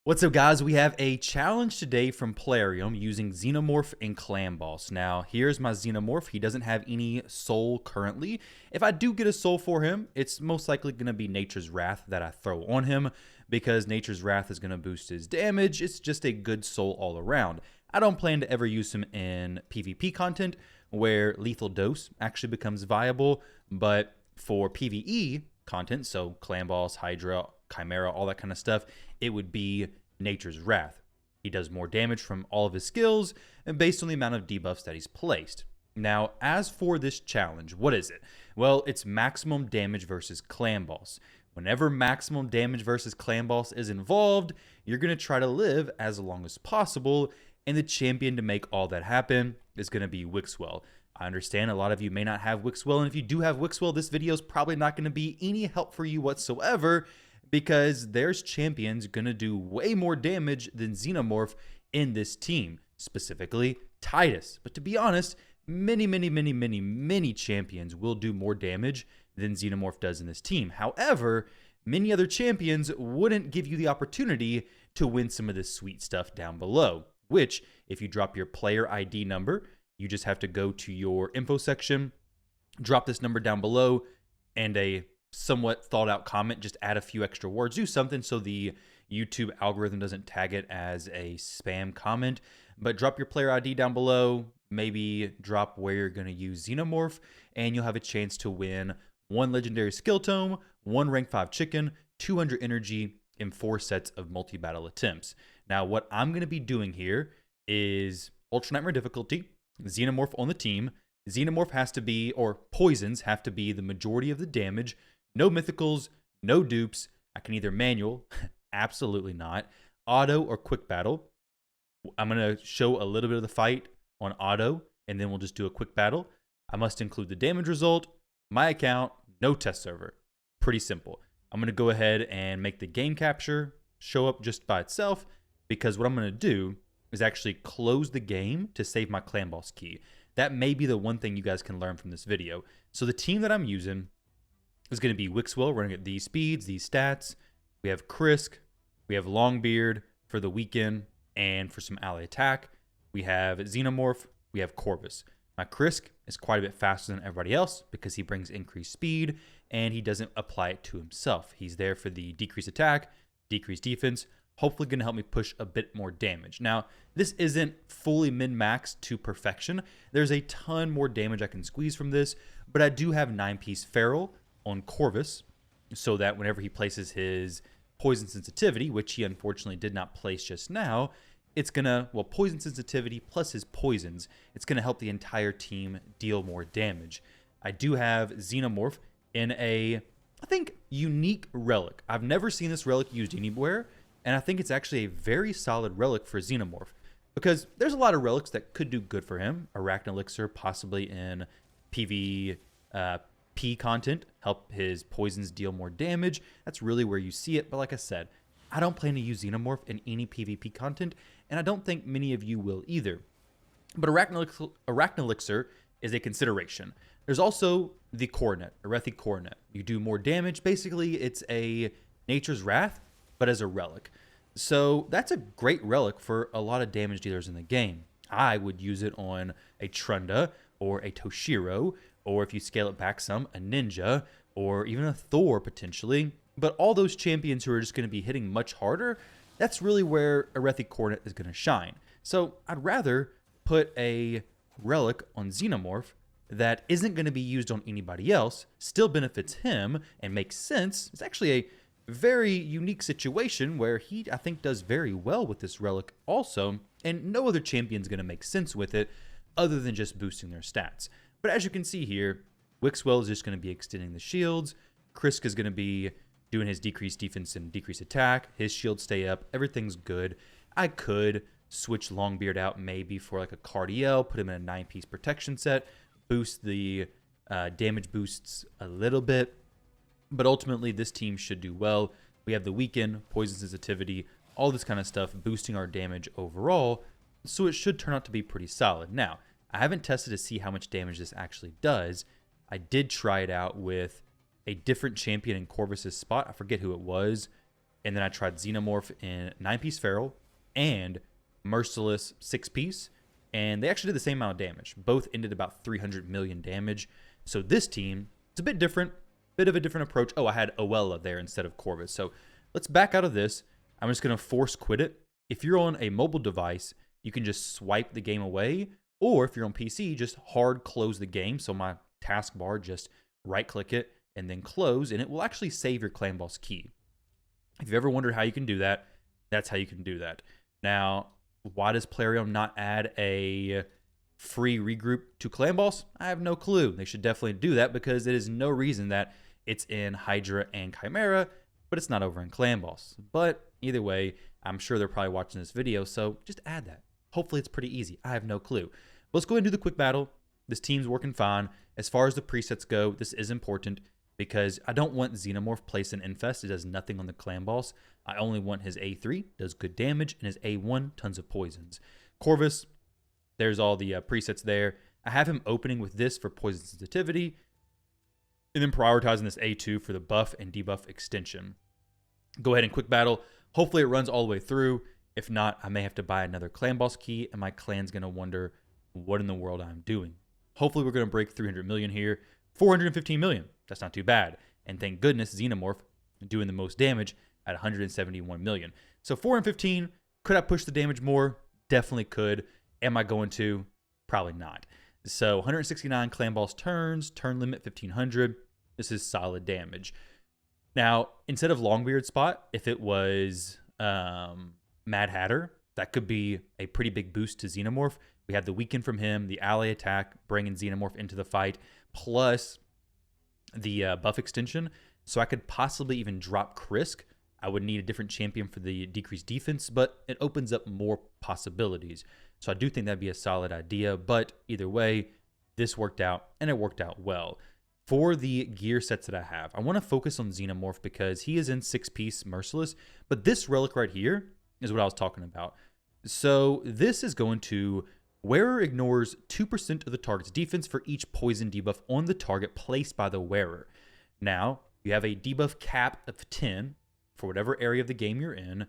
What's up, guys? We have a challenge today from Plarium using Xenomorph and Clanboss. Now, here's my Xenomorph. He doesn't have any soul currently. If I do get a soul for him, it's most likely going to be Nature's Wrath that I throw on him because Nature's Wrath is going to boost his damage. It's just a good soul all around. I don't plan to ever use him in PvP content where Lethal Dose actually becomes viable, but for PvE content, so Clanboss, Hydra, Chimera, all that kind of stuff, it would be Nature's Wrath. He does more damage from all of his skills and based on the amount of debuffs that he's placed. Now, as for this challenge, what is it? Well, it's maximum damage versus Clanboss. Whenever maximum damage versus Clanboss is involved, you're going to try to live as long as possible, and the champion to make all that happen is going to be Wixwell. I understand a lot of you may not have Wixwell, and if you do have Wixwell, this video is probably not going to be any help for you whatsoever, because there's champions going to do way more damage than Xenomorph in this team, specifically Titus. But to be honest, many champions will do more damage than Xenomorph does in this team. However, many other champions wouldn't give you the opportunity to win some of this sweet stuff down below, which, if you drop your player ID number, you just have to go to your info section, drop this number down below, and a somewhat thought out comment, just add a few extra words, do something so the YouTube algorithm doesn't tag it as a spam comment, but drop your player ID down below, maybe drop where you're going to use Xenomorph, and you'll have a chance to win 1 legendary skill tome, 1 rank 5 chicken, 200 energy, and 4 sets of multi-battle attempts. Now, what I'm going to be doing here is Ultra Nightmare difficulty, Xenomorph on the team. Xenomorph has to be, or poisons have to be, the majority of the damage. No mythicals, no dupes. I can either manual, absolutely not, auto or quick battle. I'm going to show a little bit of the fight on auto, and then we'll just do a quick battle. I must include the damage result, my account, no test server. Pretty simple. I'm going to go ahead and make the game capture show up just by itself, because what I'm going to do is actually close the game to save my Clanboss key. That may be the one thing you guys can learn from this video. So the team that I'm using is going to be Wixwell, running at these speeds, these stats. We have Krisk, we have Longbeard for the weekend and for some ally attack. We have Xenomorph, we have Corvus. My Krisk is quite a bit faster than everybody else because he brings increased speed and he doesn't apply it to himself. He's there for the decreased attack, decreased defense, hopefully going to help me push a bit more damage. Now, this isn't fully min-maxed to perfection. There's a ton more damage I can squeeze from this, but I do have 9-piece Feral on Corvus, so that whenever he places his poison sensitivity, which he unfortunately did not place just now, it's gonna, well, poison sensitivity plus his poisons, it's gonna help the entire team deal more damage. I do have Xenomorph in a, I think, unique relic. I've never seen this relic used anywhere, and I think it's actually a very solid relic for Xenomorph, because there's a lot of relics that could do good for him. Arachne Elixir, possibly in PvP content, help his poisons deal more damage. That's really where you see it. But like I said, I don't plan to use Xenomorph in any PvP content, and I don't think many of you will either. But Arachne Elixir is a consideration. There's also the Coronet, Arethi Coronet. You do more damage. Basically, it's a Nature's Wrath, but as a relic. So that's a great relic for a lot of damage dealers in the game. I would use it on a Trunda or a Toshiro, or if you scale it back some, a Ninja, or even a Thor potentially. But all those champions who are just going to be hitting much harder, that's really where Arethi Coronet is going to shine. So I'd rather put a relic on Xenomorph that isn't going to be used on anybody else, still benefits him, and makes sense. It's actually a very unique situation where he, I think, does very well with this relic also, and no other champion's going to make sense with it other than just boosting their stats. But as you can see here, Wixwell is just going to be extending the shields. Krisk is going to be doing his decreased defense and decreased attack. His shields stay up. Everything's good. I could switch Longbeard out maybe for like a Cardiel, put him in a 9-piece protection set, boost the damage boosts a little bit. But ultimately, this team should do well. We have the weaken, poison sensitivity, all this kind of stuff, boosting our damage overall. So it should turn out to be pretty solid. Now, I haven't tested to see how much damage this actually does. I did try it out with a different champion in Corvus's spot. I forget who it was. and then I tried Xenomorph in 9-piece Feral and Merciless 6-piece, and they actually did the same amount of damage. Both ended about 300 million damage. So this team, it's a bit different, bit of a different approach. Oh, I had Oella there instead of Corvus. So let's back out of this. I'm just going to force quit it. If you're on a mobile device, you can just swipe the game away, or if you're on PC, just hard close the game. So my taskbar, just right click it and then close, and it will actually save your Clanboss key. If you've ever wondered how you can do that, that's how you can do that. Now, why does Plarium not add a free regroup to Clanboss? I have no clue. They should definitely do that because it is no reason that it's in Hydra and Chimera, but it's not over in Clanboss. But either way, I'm sure they're probably watching this video, so just add that. Hopefully it's pretty easy. I have no clue. But let's go ahead and do the quick battle. This team's working fine. As far as the presets go, this is important because I don't want Xenomorph placed in Infest. It does nothing on the Clanboss. I only want his A3, does good damage, and his A1, tons of poisons. Corvus, there's all the presets there. I have him opening with this for poison sensitivity, and then prioritizing this A2 for the buff and debuff extension. Go ahead and quick battle. Hopefully it runs all the way through. If not, I may have to buy another Clanboss key, and my clan's going to wonder what in the world I'm doing. Hopefully we're going to break 300 million here. 415 million. That's not too bad. And thank goodness Xenomorph doing the most damage at 171 million. So 415, could I push the damage more? Definitely could. Am I going to? Probably not. So 169 Clanboss turns, turn limit 1500. This is solid damage. Now, instead of Longbeard spot, if it was Mad Hatter, that could be a pretty big boost to Xenomorph. We have the weaken from him, the ally attack, bringing Xenomorph into the fight, plus the buff extension. So I could possibly even drop Krisk. I would need a different champion for the decreased defense, but it opens up more possibilities. So I do think that'd be a solid idea, but either way, this worked out, and it worked out well. For the gear sets that I have, I want to focus on Xenomorph because he is in 6-piece Merciless, but this relic right here is what I was talking about. So this is going to, wearer ignores 2% of the target's defense for each poison debuff on the target placed by the wearer. Now, you have a debuff cap of 10 for whatever area of the game you're in.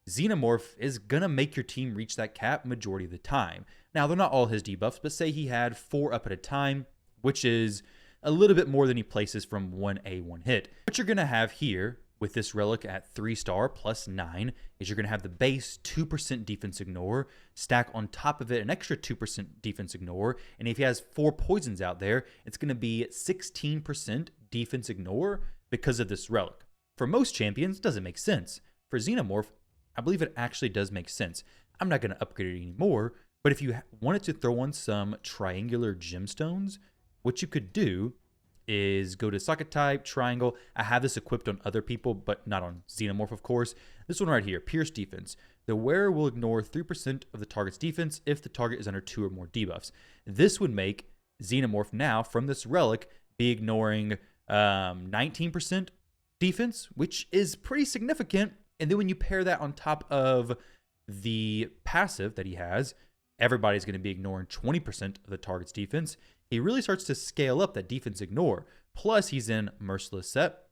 Xenomorph is going to make your team reach that cap majority of the time. Now, they're not all his debuffs, but say he had 4 up at a time, which is a little bit more than he places from one A1 hit. What you're going to have here with this relic at 3-star plus 9 is you're going to have the base 2% defense ignore, stack on top of it an extra 2% defense ignore, and if he has 4 poisons out there, it's going to be 16% defense ignore because of this relic. For most champions, it doesn't make sense. For Xenomorph, I believe it actually does make sense. I'm not going to upgrade it anymore, but if you wanted to throw on some triangular gemstones, what you could do is go to socket type, triangle. I have this equipped on other people, but not on Xenomorph, of course. This one right here, Pierce Defense. The wearer will ignore 3% of the target's defense if the target is under 2 or more debuffs. This would make Xenomorph now, from this relic, be ignoring 19% defense, which is pretty significant. And then when you pair that on top of the passive that he has, everybody's going to be ignoring 20% of the target's defense. He really starts to scale up that defense ignore. Plus, he's in Merciless set,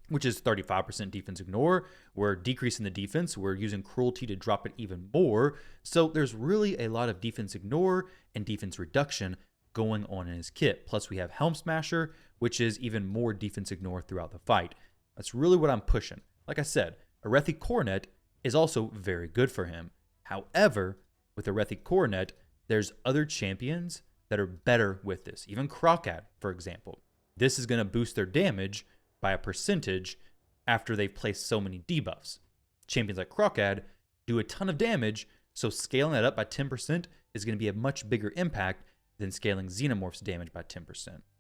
which is 35% defense ignore. We're decreasing the defense. We're using cruelty to drop it even more. So there's really a lot of defense ignore and defense reduction going on in his kit. Plus, we have Helm Smasher, which is even more defense ignore throughout the fight. That's really what I'm pushing. Like I said, Arethi Coronet is also very good for him. However, with Arethi Coronet, there's other champions that are better with this. Even Krokad, for example. This is going to boost their damage by a percentage after they've placed so many debuffs. Champions like Krokad do a ton of damage, so scaling that up by 10% is going to be a much bigger impact than scaling Xenomorph's damage by 10%.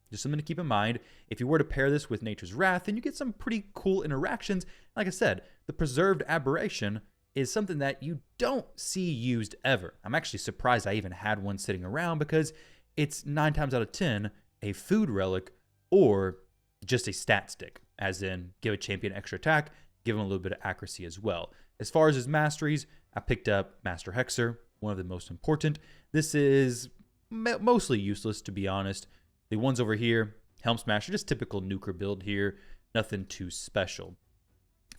Just something to keep in mind. If you were to pair this with Nature's Wrath, then you get some pretty cool interactions. Like I said, the Preserved Aberration is something that you don't see used ever. I'm actually surprised I even had one sitting around because it's 9 times out of 10 a food relic or just a stat stick, as in give a champion extra attack, give him a little bit of accuracy as well. As far as his masteries, I picked up Master Hexer, one of the most important. This is mostly useless, to be honest. The ones over here, Helm Smasher, just typical nuker build here, nothing too special.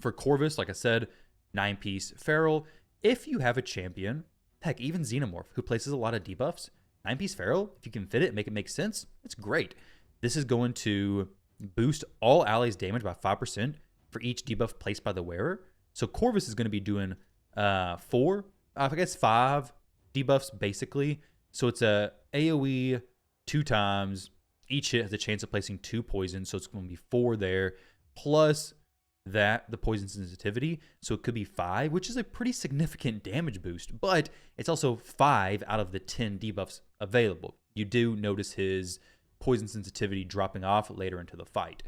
For Corvus, like I said, 9-piece Feral. If you have a champion, heck, even Xenomorph, who places a lot of debuffs, 9-piece Feral, if you can fit it and make it make sense, it's great. This is going to boost all allies' damage by 5% for each debuff placed by the wearer. So Corvus is going to be doing 5 debuffs basically. So it's a AoE 2 times. Each hit has a chance of placing 2 poisons, so it's going to be 4 there. Plus that, the poison sensitivity, so it could be 5, which is a pretty significant damage boost, but it's also 5 out of the 10 debuffs available. You do notice his poison sensitivity dropping off later into the fight.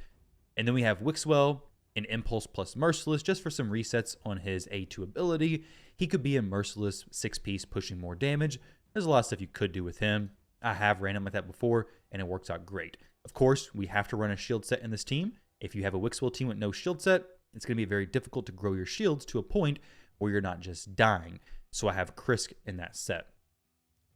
And then we have Wixwell, an Impulse plus Merciless, just for some resets on his A2 ability. He could be a Merciless 6-piece pushing more damage. There's a lot of stuff you could do with him. I have ran him like that before, and it works out great. Of course, we have to run a shield set in this team. If you have a Wixwell team with no shield set, it's going to be very difficult to grow your shields to a point where you're not just dying. So I have Krisk in that set.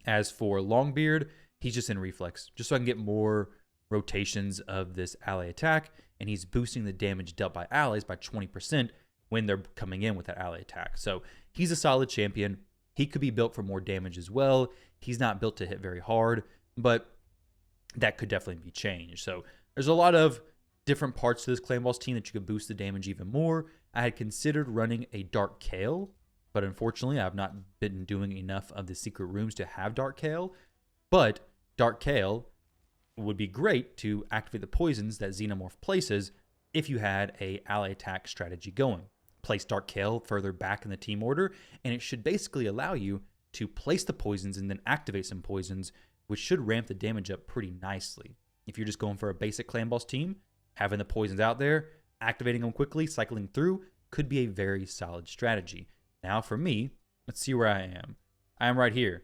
As for Longbeard, he's just in Reflex, just so I can get more rotations of this ally attack, and he's boosting the damage dealt by allies by 20% when they're coming in with that ally attack. So he's a solid champion. He could be built for more damage as well. He's not built to hit very hard, but that could definitely be changed. So there's a lot of different parts to this Clanboss team that you could boost the damage even more. I had considered running a Dark Kale, but unfortunately I've not been doing enough of the secret rooms to have Dark Kale. But Dark Kale would be great to activate the poisons that Xenomorph places if you had a ally attack strategy going. Place Dark Kale further back in the team order, and it should basically allow you to place the poisons and then activate some poisons, which should ramp the damage up pretty nicely. If you're just going for a basic Clanboss team, having the poisons out there, activating them quickly, cycling through, could be a very solid strategy. Now for me, let's see where I am. I am right here.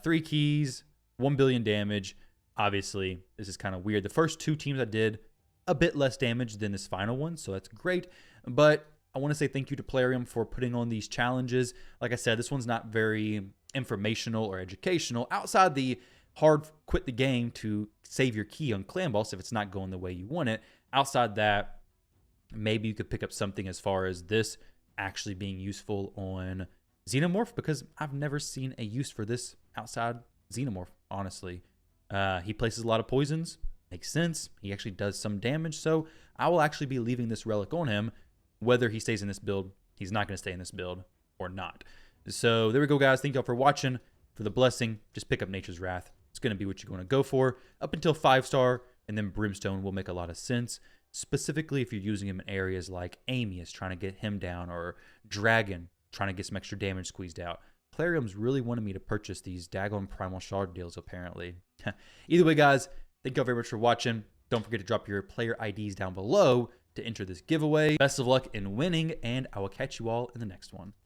3 keys, 1 billion damage. Obviously, this is kind of weird. The first 2 teams I did a bit less damage than this final one, so that's great. But I want to say thank you to Plarium for putting on these challenges. Like I said, this one's not very informational or educational outside the hard quit the game to save your key on Clanboss if it's not going the way you want it. Outside that, maybe you could pick up something as far as this actually being useful on Xenomorph, because I've never seen a use for this outside Xenomorph, honestly. He places a lot of poisons. Makes sense. He actually does some damage, so I will actually be leaving this relic on him, whether he stays in this build, he's not going to stay in this build, or not. So there we go, guys. Thank y'all for watching. For the blessing, just pick up Nature's Wrath. It's going to be what you're going to go for up until 5-star, and then Brimstone will make a lot of sense, specifically if you're using him in areas like Amius, trying to get him down, or Dragon, trying to get some extra damage squeezed out. Plarium's really wanted me to purchase these daggone Primal Shard deals, apparently. Either way, guys, thank y'all very much for watching. Don't forget to drop your player IDs down below to enter this giveaway. Best of luck in winning, and I will catch you all in the next one.